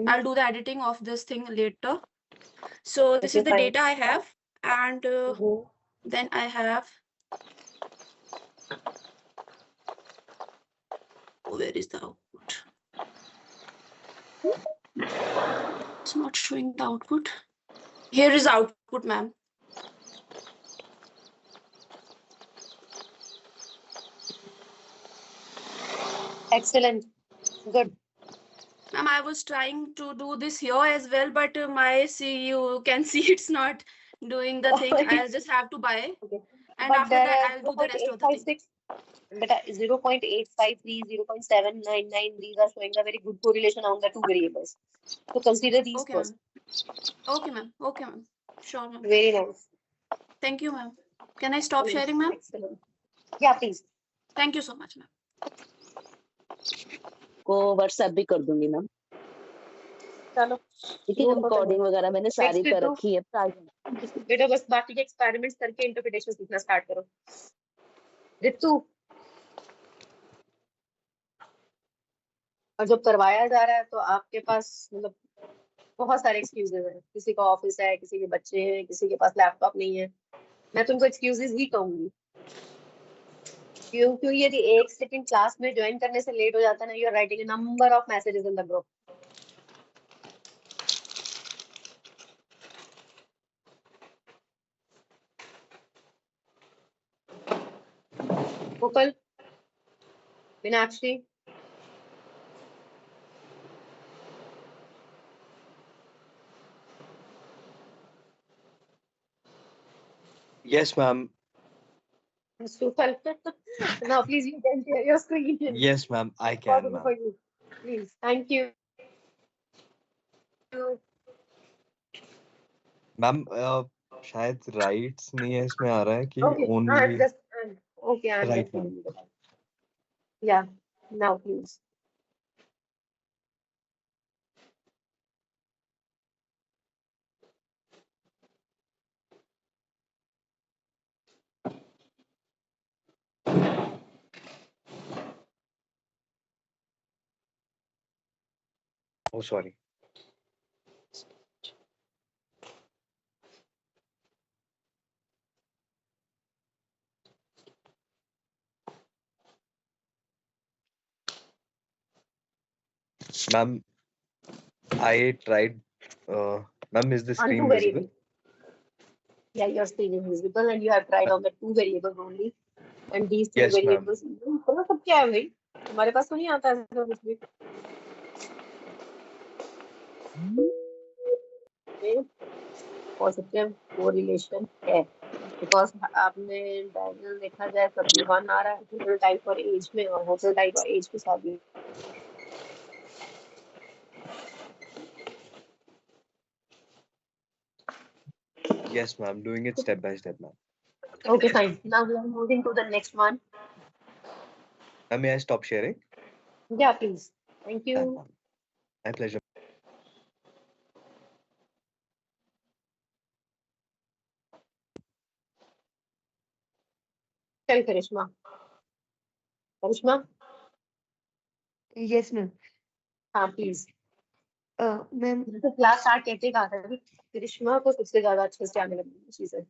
I'll do the editing of this thing later. So this is the data I have, and then I have, where is the output? It's not showing the output. Here is output, ma'am. Excellent. Good. Ma'am, I was trying to do this here as well, but you can see it's not doing the thing. I'll just have to buy. Okay. And But after that, I'll do the rest of the thing. But 0.853, 0.799, these are showing a very good correlation on the two variables. So consider these first. Okay, ma'am. Okay, ma'am. Sure, ma'am. Very nice. Thank you, ma'am. Can I stop sharing, ma'am? Excellent. Yeah, please. Thank you so much, ma'am. को WhatsApp भी कर दूंगी ma'am. चलो ठीक है, recording वगैरह मैंने सारी कर रखी है। बेटा बस बाकी के एक्सपेरिमेंट्स करके इंटरप्रिटेशन सीखना स्टार्ट करो। रितु, और जब करवाया जा रहा है तो आपके पास मतलब बहुत सारे एक्सक्यूजेस हैं। किसी का ऑफिस है, किसी के बच्चे हैं, किसी के पास लैपटॉप नहीं है। मैं तुमको एक्सक्यूजेस ही कहूंगी, क्यों यदि एक सेकंड क्लास में ज्वाइन करने से लेट हो जाता है ना, you are writing a number of messages in the group. Gokul, Meenakshi. Yes, ma'am. Sufal. Now, please, you can share your screen. Yes, ma'am. I can, ma'am. Please, thank you. Ma'am, शायद rights नहीं है, इसमें आ रहा है कि only Okay, right. Yeah, now please. Oh, sorry. Ma'am, I tried. Ma'am, is the screen visible? Yeah, your screen is visible, and you have tried on the two variables only. And these two Yes, variables. सब क्या है भाई? हमारे पास तो नहीं आता ऐसा कुछ भी। पॉजिटिव कोरिलेशन है, बिकॉज आपने डायग्राम देखा जाए कभी 1 आ रहा है होटल टाइप और एज में, और होटल टाइप और एज के साथ भी। Yes, ma'am. Doing it step by step, ma'am. Okay, fine. Now we are moving to the next one. May I stop sharing? Yeah, please. Thank you. My pleasure. Tell Karishma. Karishma? Yes, ma'am. Please. Ma'am. Class start कैसे कहा था कि करिश्मा को सबसे ज्यादा अच्छे से आने लगी चीजें।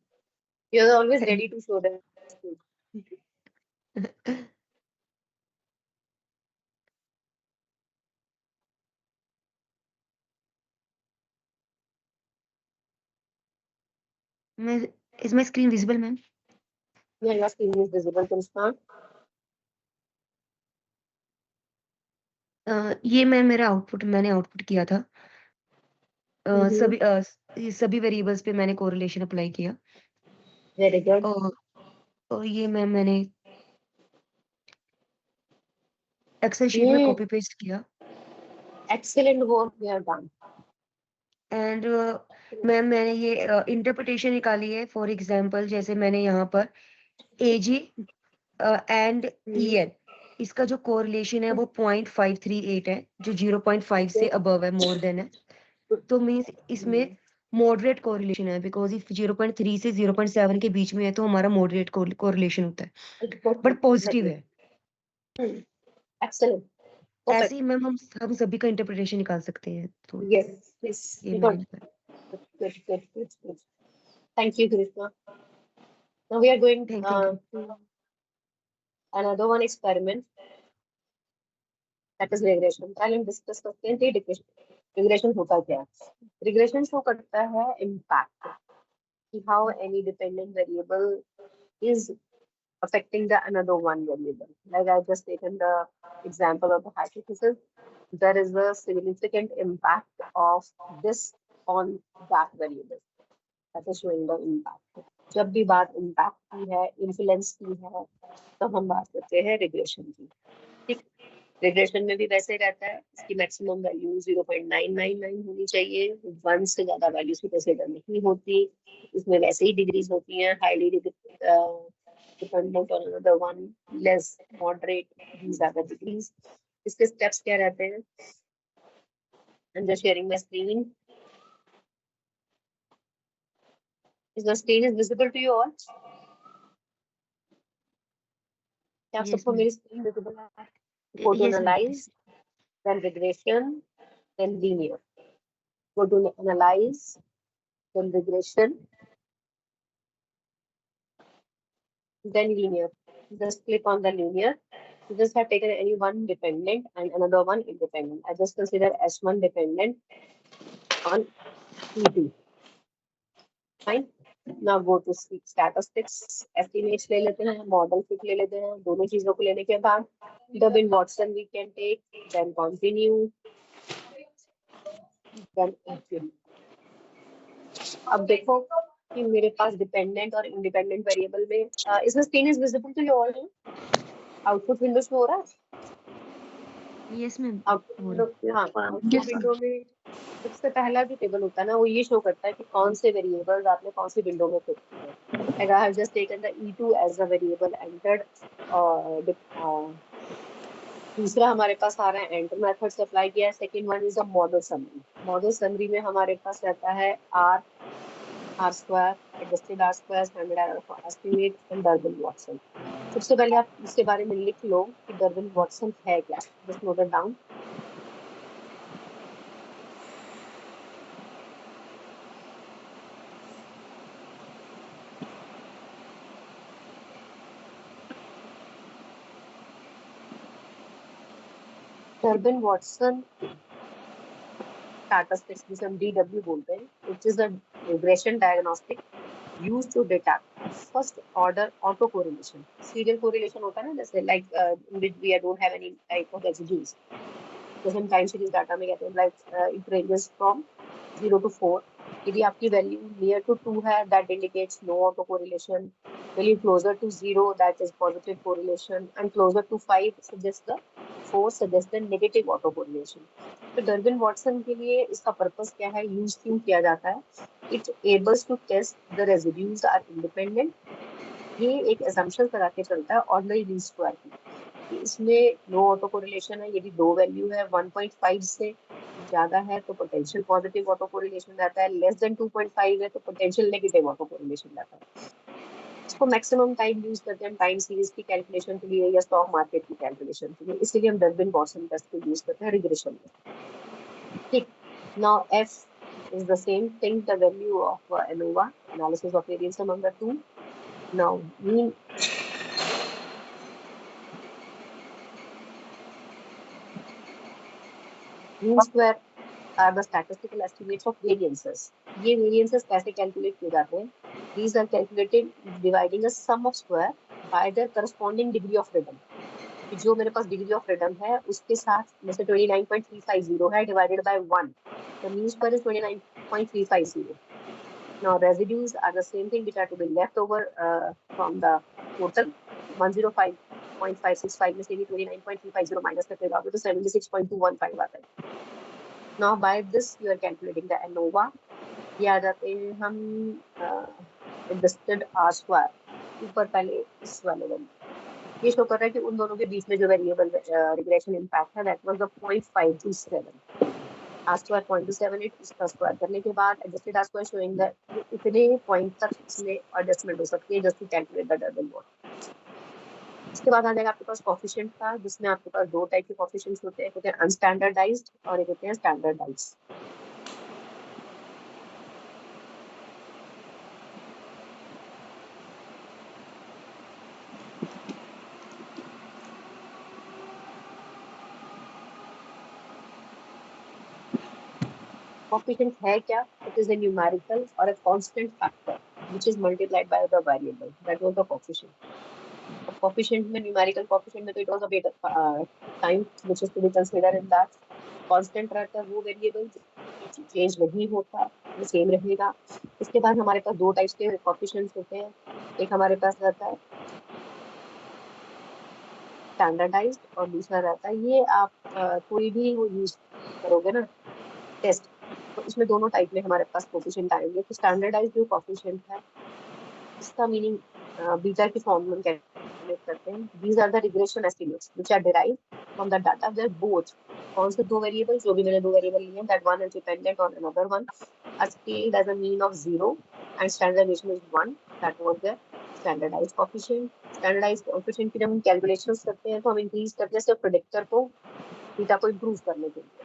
You are always ready to show them. Is my screen visible, ma'am? Yeah, your screen is visible, Karishma. ये मेरा आउटपुट मैंने आउटपुट किया था। सभी वेरिएबल्स पे मैंने कोरिलेशन अप्लाई किया। Very good. और ये मैंने एक्सेल शीट में कॉपी पेस्ट किया। Excellent work you have done. And मैंने ये इंटरप्रिटेशन निकाली है। फॉर एग्जांपल जैसे मैंने यहाँ पर एजी एंड ईएन, इसका जो कोरिलेशन है वो 0.538 है, जो 0.5 से अबव है, मोर देन है। तो मींस इसमें मॉडरेट कोरिलेशन है, बिकॉज इफ 0.3 से 0.7 के बीच में है तो हमारा मॉडरेट कोरिलेशन होता है, बट पॉजिटिव है। एक्सीलेंट। ऐसे ही मैम हम सभी का इंटरप्रिटेशन निकाल सकते हैं, तो Yes, ये good, मैंने good. Thank you, Krishna. Now we are going Thank you. to another one experiment, that is regression. पहले हम डिस्कस करते हैं कि रिग्रेशन होता क्या है. रिग्रेशन शो करता है इम्पैक्ट कि how any dependent variable is affecting the another one variable. Like I just taken the example of the hypothesis, there is a significant impact of this on that variable. That is showing the impact. जब भी बात impact की है, influence की है, तो हम बात करते हैं रिग्रेशन की. ठीक, रिग्रेशन में भी वैसे रहता है, इसकी मैक्सिमम वैल्यू 0.999 होनी चाहिए, 1 से ज्यादा वैल्यू की कंसीडर नहीं होती. इसमें वैसे ही डिग्रीज होती हैं, highly dependent on another one, less moderate, these are the degrees. इसके स्टेप्स क्या रहते हैं? I'm just sharing my screen. Is the screen is visible to you all? क्या Yes, सबको ma'am. मेरी screen visible है? Go to Yes, ma'am. analyze, then regression, then linear. Go to analyze, then regression, then linear. Just click on the linear. You just have taken any one dependent and another one independent. I just consider S1 dependent on E2. Fine. Now go to statistics. Estimates ले लेते हैं, model fit ले लेते हैं. दोनों चीजों को लेने के बाद Durbin Watson we can take, then continue, then continue. अब देखो कि मेरे पास डिपेंडेंट और इंडिपेंडेंट वेरिएबल में इसमें screen is visible to you all. Output window show हो रहा है? Yes, ma'am. आउटपुट विंडो में सबसे पहला जो टेबल होता है ना, वो ये शो करता है कि कौन से वेरिएबल्स आपने कौन सी विंडो में फिट किए हैं. Like I have just taken the E2 as a variable entered. दूसरा हमारे पास आ रहा है एंटर मेथड से अप्लाई किया है. Second one is a model summary. Model summary में हमारे पास रहता है R square, adjusted R square, standard error for estimate and Durbin Watson. सबसे पहले आप इसके बारे में लिख लो कि Durbin Watson है क्या. Just note it down. Durbin Watson statistics जिसे हम DW बोलते हैं, which is a regression diagnostic used to detect first order autocorrelation. Serial correlation होता है ना, जैसे like in which we don't have any type of residues. जैसे हम टाइम सीरीज डाटा में कहते हैं, like it ranges from 0 to 4. यदि आपकी वैल्यू near to 2 है, that indicates no autocorrelation. Value closer to 0, that is positive correlation, and closer to 5 suggests the 4 suggests the negative autocorrelation. तो Durban Watson के लिए इसका पर्पस क्या है, use क्यों किया जाता है? It enables to test the residues are independent. ये एक असम्पशन करा के चलता है ऑर्डिनरी लीस्ट स्क्वायर की. इसमें नो ऑटो कोरिलेशन है. यदि दो वैल्यू है 1.5 से ज्यादा है तो पोटेंशियल पॉजिटिव ऑटो कोरिलेशन रहता है. लेस देन 2.5 है तो पोटेंशियल नेगेटिव ऑटो कोरिलेशन रहता है. इसको मैक्सिमम टाइम यूज करते हैं टाइम सीरीज की कैलकुलेशन के लिए या स्टॉक मार्केट की कैलकुलेशन के लिए. इसीलिए हम डर्बिन वॉटसन टेस्ट को यूज करते हैं रिग्रेशन में. ठीक. Now F is the same thing, the value of ANOVA, analysis of variance among the two. Now mean square are the statistical estimates of variances. ये variances कैसे calculate किए जाते हैं? These are calculated dividing a sum of square by their corresponding degree of freedom. जो मेरे पास degree of freedom है उसके साथ जैसे 29.350 है divided by 1. The mean square is 29.350. Now residues are the same thing which are to be left over from the total. 105.565 में से भी 29.350 माइनस करके जाओगे तो 76.215 आता है. Now by this you are calculating the ANOVA. ये आ जाते हैं हम adjusted R square. ऊपर पहले इस वाले वैल्यू ये शो कर रहा है कि उन दोनों के बीच में जो वेरिएबल रिग्रेशन इम्पैक्ट है that was the 0.527. R square 0.278. इसका स्क्वायर करने के बाद adjusted R square showing that इतने पॉइंट तक इसमें एडजस्टमेंट हो सकती है just to calculate the Durbin Watson. इसके बाद आ जाएगा आपके पास कोफिशिएंट का, जिसमें आपके पास दो टाइप के कोफिशिएंट्स होते हैं, एक होते हैं अनस्टैंडर्डाइज्ड और एक होते हैं स्टैंडर्डाइज्ड। Coefficient है क्या? It is a numerical or a constant factor which is multiplied by the variable. That was the coefficient. अब coefficient में numerical coefficient में तो it was a beta time which is to be considered in that. Constant रहता है वो variable change नहीं होता, वो same रहेगा। इसके बाद हमारे पास दो types के coefficients होते हैं, एक हमारे पास रहता है standardized और दूसरा रहता है, ये आप कोई भी वो यूज करोगे ना टेस्ट, तो इसमें दोनों टाइप में हमारे पास कोफिशिएंट आएंगे। तो स्टैंडर्डाइज्ड जो कोफिशिएंट है इसका मीनिंग बीटा की फॉर्म में कैलकुलेट करते हैं। These are the regression estimates which are derived from the data where both, कौन से दो वेरिएबल, जो भी मैंने दो वेरिएबल लिए हैं, that one is dependent on another one, are scaled as a mean of 0 and standard deviation is 1, that was the standardized coefficient. Standardized coefficient की जब हम कैलकुलेशंस करते हैं तो हम इंक्रीज करते हैं सिर्फ प्रेडिक्टर को, बीटा को इंप्रूव करने के लिए।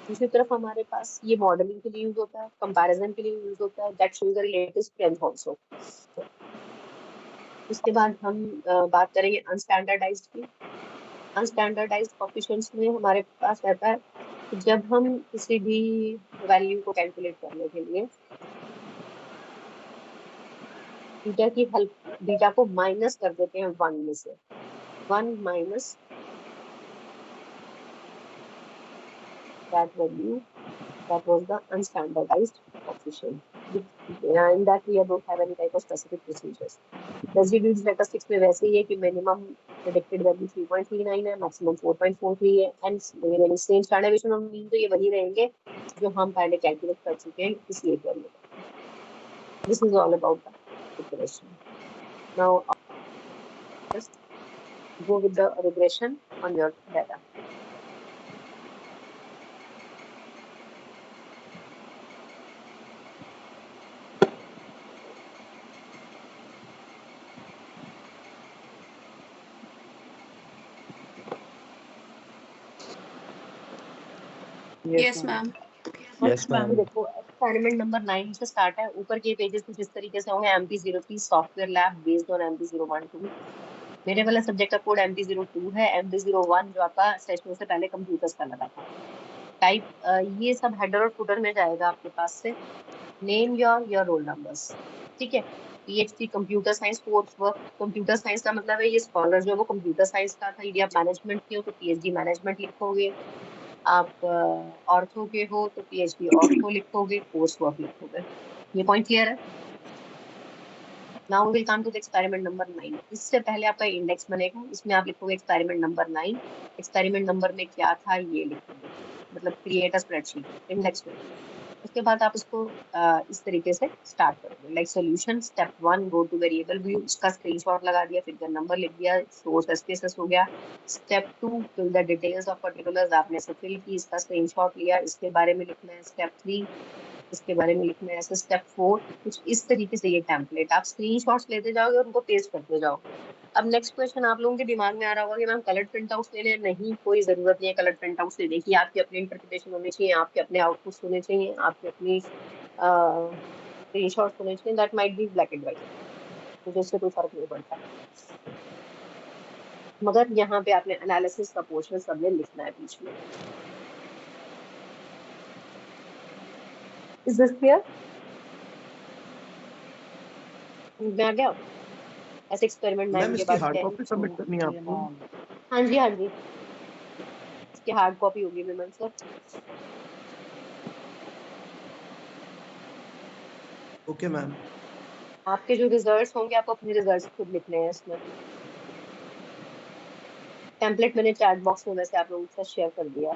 दूसरी तरफ हमारे पास ये मॉडलिंग के लिए यूज होता है, कंपैरिजन के लिए यूज होता है, that shows the relative strength also. उसके बाद हम बात करेंगे अनस्टैंडर्डाइज्ड की। अनस्टैंडर्डाइज्ड कोफिशिएंट्स में हमारे पास रहता है कि जब हम किसी भी वैल्यू को कैलकुलेट करने के लिए बीटा की हेल्प, बीटा को माइनस कर देते हैं 1 में से, 1 minus that value, that was the unstandardized coefficient. In that we don't have any type of specific procedures. Residues characteristics में वैसे ही है कि minimum predicted value 3.39 है, maximum 4.43 है, and remaining same standard deviation और mean तो ये वही रहेंगे जो हम पहले कैलकुलेट कर चुके हैं इस एक वैल्यू में। This is all about the regression. Now just go with the regression on your data. Yes, ma'am. Yes, ma'am. देखो एक्सपेरिमेंट नंबर 9 से स्टार्ट है, ऊपर के पेजेस कुछ इस तरीके से होंगे। MP03 software lab based on MP012। मेरे वाला सब्जेक्ट का कोड MP02 है। MP01 जो आपका सेशन से पहले कंप्यूटर्स का लगा था। टाइप ये सब हेडर और फुटर में जाएगा आपके पास से। नेम योर रोल नंबर्स, ठीक है। PhD computer science course work, computer science का मतलब है ये स्कॉलर जो है वो कंप्यूटर साइंस का था। यदि आप मैनेजमेंट के हो तो PhD मैनेजमेंट लिखोगे, आप ऑर्थो के हो तो PhD ऑर्थो लिखोगे, कोर्स वर्क लिखोगे। ये पॉइंट क्लियर है? Now will come to the experiment number 9। इससे पहले आपका इंडेक्स बनेगा, इसमें आप लिखोगे एक्सपेरिमेंट नंबर 9। एक्सपेरिमेंट नंबर में क्या था ये लिखोगे, मतलब क्रिएट अ स्प्रेडशीट इंडेक्स में। उसके बाद आप इसको इस तरीके से स्टार्ट करोगे, like solution step 1 go two variable view, इसका स्क्रीनशॉट लगा दिया, फिर नंबर लिख दिया, सोर्स एसपीएसएस हो गया। Step 2 fill the details of particulars, आपने से फिल की, इसका स्क्रीनशॉट लिया, इसके बारे में लिखना है। स्टेप 3 इसके बारे में लिखना है। ऐसे स्टेप 4 कुछ इस तरीके से ये टेम्पलेट आप स्क्रीनशॉट्स लेते जाओगे और उनको पेस्ट करते जाओगे। अब नेक्स्ट क्वेश्चन आप लोगों के दिमाग में आ रहा होगा कि मैम कलर प्रिंट आउट्स लेने हैं। नहीं, कोई जरूरत नहीं है कलर प्रिंट आउट्स लेने की। आपकी अपनी इंटरप्रिटेशन होनी चाहिए, आपके अपने आउटपुट्स होने चाहिए, आपके अपनी स्क्रीनशॉट्स होने चाहिए। That might be black and white, मुझे इससे कोई फर्क नहीं पड़ता, मगर यहाँ पे आपने एनालिसिस का पोर्शन सबने लिखना है बीच में। Is this clear? मैं आ गया ऐसे एक्सपेरिमेंट 9 के बाद हार्ड कॉपी सबमिट करनी है आपको? हाँ जी हाँ जी, इसकी हार्ड कॉपी होगी विमल सर। Okay ma'am. आपके जो रिजल्ट्स होंगे आपको अपने रिजल्ट्स खुद लिखने हैं इसमें। टेम्पलेट मैंने चैट बॉक्स में वैसे आप लोगों के साथ शेयर कर दिया।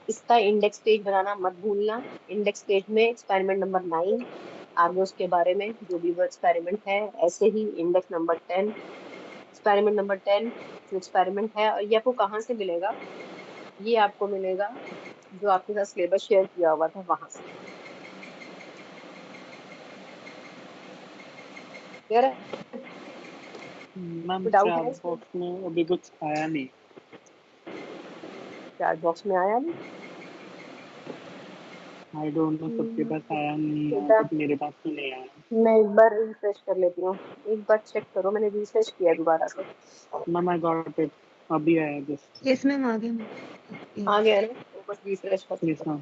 इसका इंडेक्स पेज बनाना मत भूलना। इंडेक्स पेज में एक्सपेरिमेंट नंबर 9 आगे उसके बारे में जो भी वो एक्सपेरिमेंट है, ऐसे ही इंडेक्स नंबर 10, एक्सपेरिमेंट नंबर 10 जो एक्सपेरिमेंट है। और ये आपको कहाँ से मिलेगा? ये आपको मिलेगा जो आपके साथ सिलेबस शेयर किया हुआ था वहां से। क्लियर है? मैम डाउट है चैट इसमें? बॉक्स में अभी कुछ आया नहीं। चैट बॉक्स में आया नहीं? आई डोंट नो, सबके पास आया नहीं है, बेटा, बट मेरे पास तो नहीं आया। मैं एक बार रिफ्रेश कर लेती हूँ, एक बार चेक करो, मैंने रिफ्रेश किया दोबारा से। मैम आई गॉट इट, अभी आया जस्ट। यस मैम आ गया मैम। आ गया ना, वो बस रिफ्रेश कर यस मैम।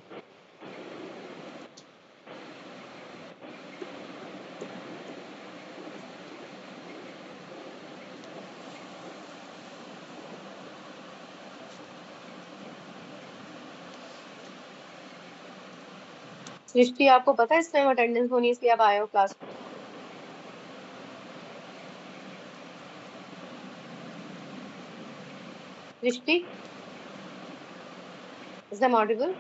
सृष्टि, आपको पता है इस टाइम अटेंडेंस होनी है, इसलिए आप आए हो क्लास में? सृष्टि, इज एम ऑडिबल?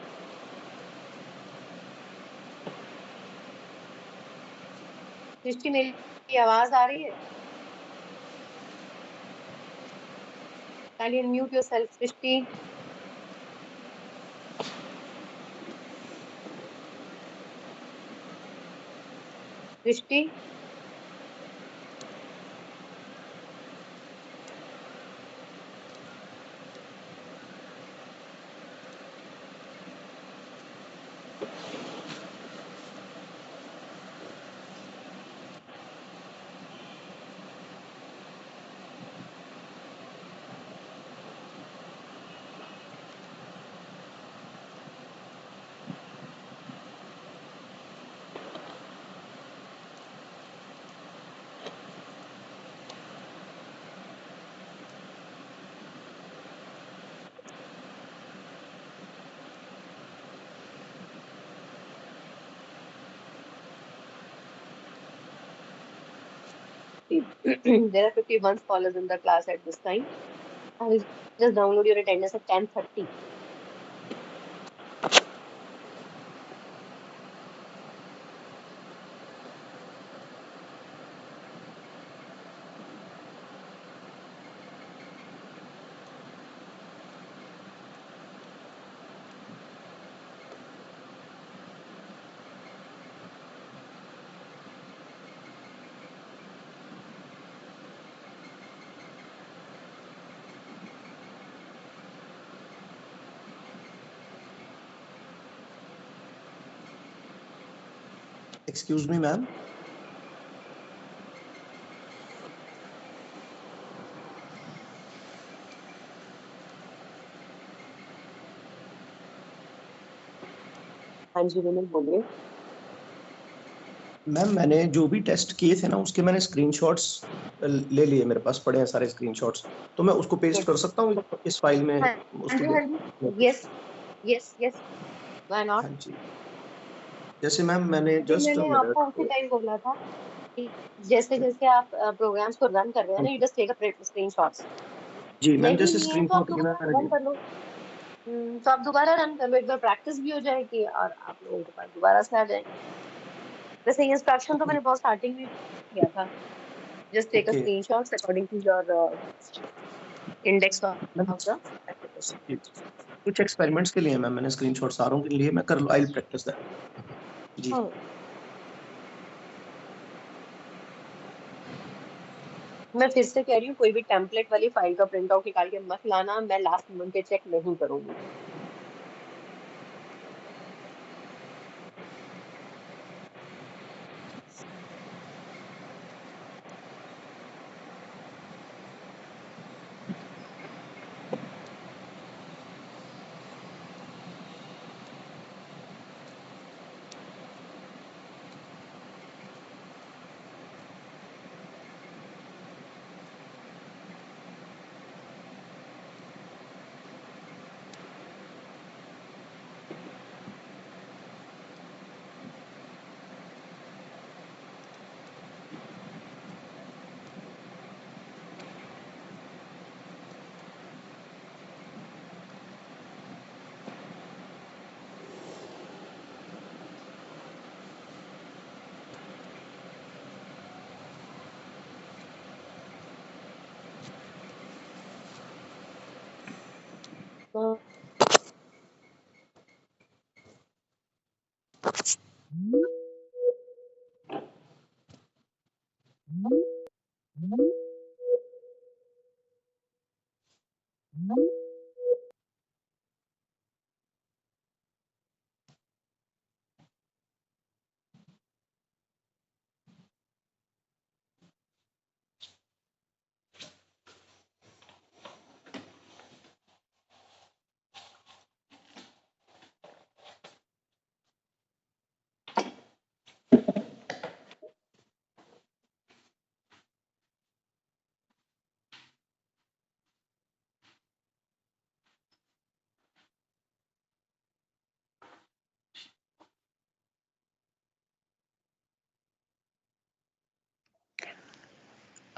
सृष्टि, मेरी आवाज आ रही है? Kindly unmute yourself, Srishti. Srishti, there are 51 scholars in the class at this time. I will just download your attendance at 10:30. Excuse me, ma'am. हाँ जी विमल, बोलिए। मैम मैंने जो भी टेस्ट किए थे ना, उसके मैंने स्क्रीनशॉट्स ले लिए, मेरे पास पड़े हैं सारे स्क्रीनशॉट्स, तो मैं उसको पेस्ट कर सकता हूँ इस फाइल में? हाँ उसके जी, हाँ लिए जी, yes yes yes, why not? हाँ जी। जैसे मैम मैंने जस्ट मैंने आपको उसी टाइम बोला था कि जैसे जैसे आप प्रोग्राम्स को रन कर रहे हैं ना, you just take a screenshots. जी मैम, नहीं जैसे लिए हैं तो आप स्क्रीनशॉट लिए दोबारा मैंने रन कर लो। तो आप दोबारा रन कर लो, एक बार प्रैक्टिस भी हो जाएगी और आप लोगों के पास दोबारा से आ जाएंगे। वैसे ये इंस्ट्रक्शन तो मैंने बहुत स्टार्टिंग में किया था, just take a Okay. Screenshots according to your index of the application. कुछ एक्सपेरिमेंट्स के लिए मैम मैंने स्क्रीनशॉट सारों के लिए मैं कर आई विल प्रैक्टिस दैट। जी मैं फिर से कह रही हूँ, कोई भी टेम्पलेट वाली फाइल का प्रिंट आउट निकाल के मत लाना, मैं लास्ट मोमेंट पे चेक नहीं करूंगी।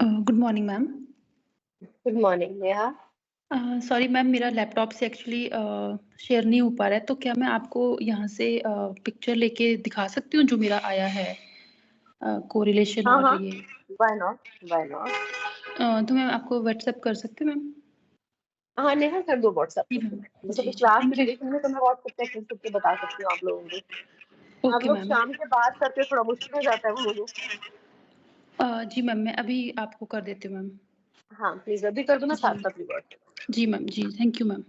Good morning ma'am. Good morning Neha. Sorry ma'am, मेरा लैपटॉप से एक्चुअली शेयर नहीं हो पा रहा है, तो क्या मैं आपको यहाँ से पिक्चर लेके दिखा सकती हूँ जो मेरा आया है कोरिलेशन हाँ और हाँ, ये व्हाई नॉट। तो मैं आपको व्हाट्सएप कर सकती हूँ मैम? हाँ नेहा, कर दो व्हाट्सएप जी पे। मैम, जैसे जी कि जी, क्लास थैंक यू। ड्यूरेशन में तो मैं व्हाट्सएप पे खुद के बता सकती हूँ आप लोगों को। आप ओके लोग मैम। शाम के बाद करते हो, थोड़ा मुश्किल हो जाता है वो मुझे। जी मैम, मैं अभी आपको कर देती हूँ मैम। हाँ प्लीज अभी कर दो ना, जी साथ साथ रिवर्ट। जी मैम, जी थैंक यू मैम।